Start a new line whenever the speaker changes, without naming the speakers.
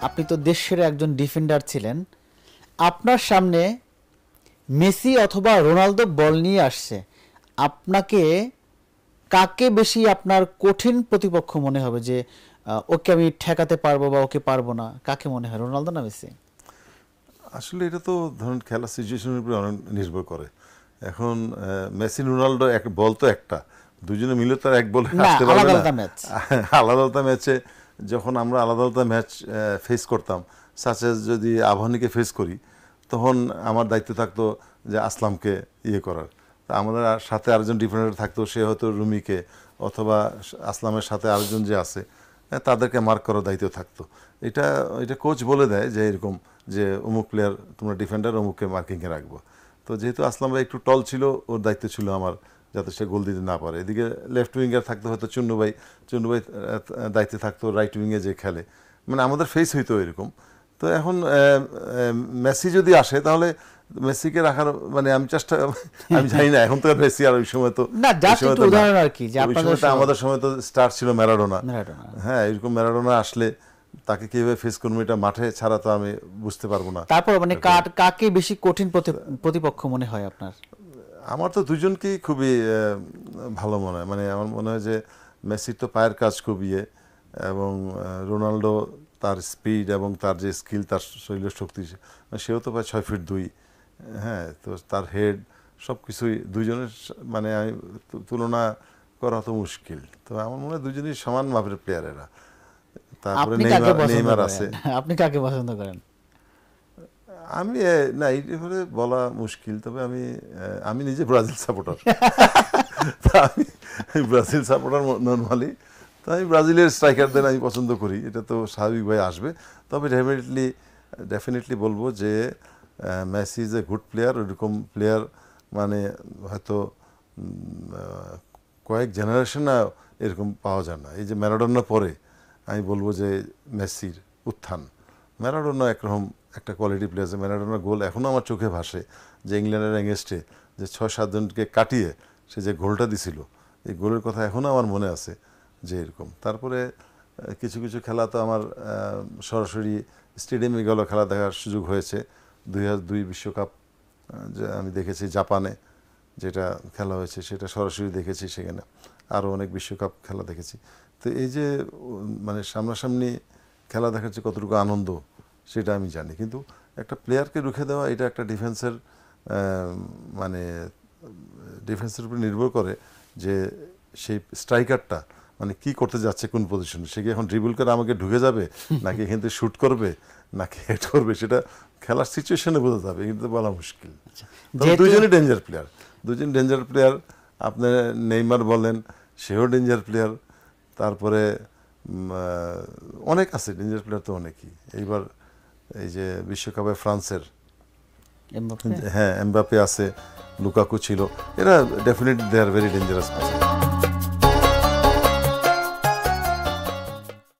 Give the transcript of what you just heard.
আপনি তো দেশের একজন ডিফেন্ডার ছিলেন, আপনার সামনে মেসি অথবা রোনালদো বল নিয়ে আসছে, আপনাকে কাকে বেশি আপনার কঠিন প্রতিপক্ষ মনে হবে, যে ওকে আমি ঠেকাতে পারবো বা ওকে পারবো না, কাকে মনে হয়, রোনালদো না মেসি?
আসলে এটা তো ধরুন খেলার সিচুয়েশনের উপরে অনেক নির্ভর করে। এখন মেসি রোনাল্ডো এক বল তো একটা, দুজনে মিলে তো আর এক বলে আসতে পারবে না। আলাদা আলাদা ম্যাচে যখন আমরা আলাদা আলাদা ম্যাচ ফেস করতাম, সাচেস যদি আবাহনীকে ফেস করি, তখন আমার দায়িত্ব থাকতো যে আসলামকে ইয়ে করার। আমাদের সাথে আরেকজন ডিফেন্ডার থাকতো, সে হয়তো রুমিকে অথবা আসলামের সাথে আরেকজন যে আছে তাদেরকে মার্ক করার দায়িত্ব থাকতো। এটা এটা কোচ বলে দেয় যে এরকম যে অমুক প্লেয়ার তোমরা ডিফেন্ডার, অমুককে মার্কিংয়ে রাখবো। তো যেহেতু আসলাম ভাই একটু টল ছিল, ওর দায়িত্ব ছিল আমার যাতে সে গোল দিতে না পারে। এদিকে লেফট উইঙ্গার থাকতো হয়তো চুন্নু ভাই দায়িত্বে থাকতো রাইট উইঙ্গে যে খেলে, মানে আমাদের ফেস হইতো এরকম। তো এখন মেসি যদি আসে তাহলে মেসিকে রাখার মানে আমি জানি না, এখন তো মেসি আর ওই সময় তো
না, জাস্ট একটু উদাহরণ আর কি, যে
আমাদের সময় তো স্টার ছিল ম্যারাডোনা। হ্যাঁ, এরকম ম্যারাডোনা আসলে তাকে কিভাবে ফেস করবো এটা মাঠে ছাড়া তো আমি বুঝতে পারবো না।
তারপর মানে কাকে বেশি কঠিন প্রতিপক্ষ মনে হয় আপনার?
আমার তো দুজনকেই খুবই ভালো মনে হয়। মানে আমার মনে হয় যে মেসির তো পায়ের কাজ খুব ইয়ে, এবং রোনাল্ডো তার স্পিড এবং তার যে স্কিল, তার শরীরের শক্তি, সেও তো প্রায় 6 ফিট 2। হ্যাঁ, তো তার হেড সব কিছুই দুজনের মানে আমি তুলনা করা তো মুশকিল। তো আমার মনে হয় দুজনই সমান মাপের প্লেয়ার এরা। তারপরে নেইমার আছে।
আপনি কাকে পছন্দ করেন?
আমি না, এইভাবে বলা মুশকিল, তবে আমি নিজে ব্রাজিল সাপোর্টার। আমি ব্রাজিল সাপোর্টার নর্মালি। তো আমি ব্রাজিলের স্ট্রাইকারদের আমি পছন্দ করি, এটা তো স্বাভাবিকভাবে আসবে। তবে ডেফিনেটলি বলবো যে Messi is a good player. ওইরকম প্লেয়ার মানে হয়তো কয়েক জেনারেশনে এরকম পাওয়া যায় না। এই যে ম্যারাডোনার পরে আমি বলবো যে মেসির উত্থান। ম্যারাডোনা একরকম একটা কোয়ালিটি প্লেয়ার। ম্যারাডোনার গোল এখনও আমার চোখে ভাসে, যে ইংল্যান্ডের এগেনস্টে যে 6-7 জনকে কাটিয়ে সে যে গোলটা দিছিল, এই গোলের কথা এখনও আমার মনে আছে যে এরকম। তারপরে কিছু কিছু খেলা তো আমার সরাসরি স্টেডিয়ামে গেল খেলা দেখার সুযোগ হয়েছে। 2002 বিশ্বকাপ যে আমি দেখেছি জাপানে, যেটা খেলা হয়েছে সেটা সরাসরি দেখেছি। সেখানে আরও অনেক বিশ্বকাপ খেলা দেখেছি। তো এই যে মানে সামনাসামনি খেলা দেখার যে কতটুকু আনন্দ সেটা আমি জানি। কিন্তু একটা প্লেয়ারকে রুখে দেওয়া, এটা একটা ডিফেন্সের মানে ডিফেন্সের উপর নির্ভর করে যে সেই স্ট্রাইকারটা মানে কি করতে যাচ্ছে কোন পজিশনে। সে কি এখন ড্রিবল করে আমাকে ঢুকে যাবে, নাকি এখান থেকে শ্যুট করবে, নাকি হেড করবে, সেটা খেলার সিচুয়েশনে বোঝা যাবে, কিন্তু বলা মুশকিল। দুজনই ডেঞ্জার প্লেয়ার, দুজন ডেঞ্জার প্লেয়ার। আপনি নেইমার বলেন, সেও ডেঞ্জার প্লেয়ার। তারপরে অনেক আছে ডেঞ্জার প্লেয়ার, তো অনেকই। এইবার এই যে বিশ্বকাপে ফ্রান্সের, হ্যাঁ, এমবাপে আছে, লুকাকু ছিল, এরা definitely they are very dangerous player.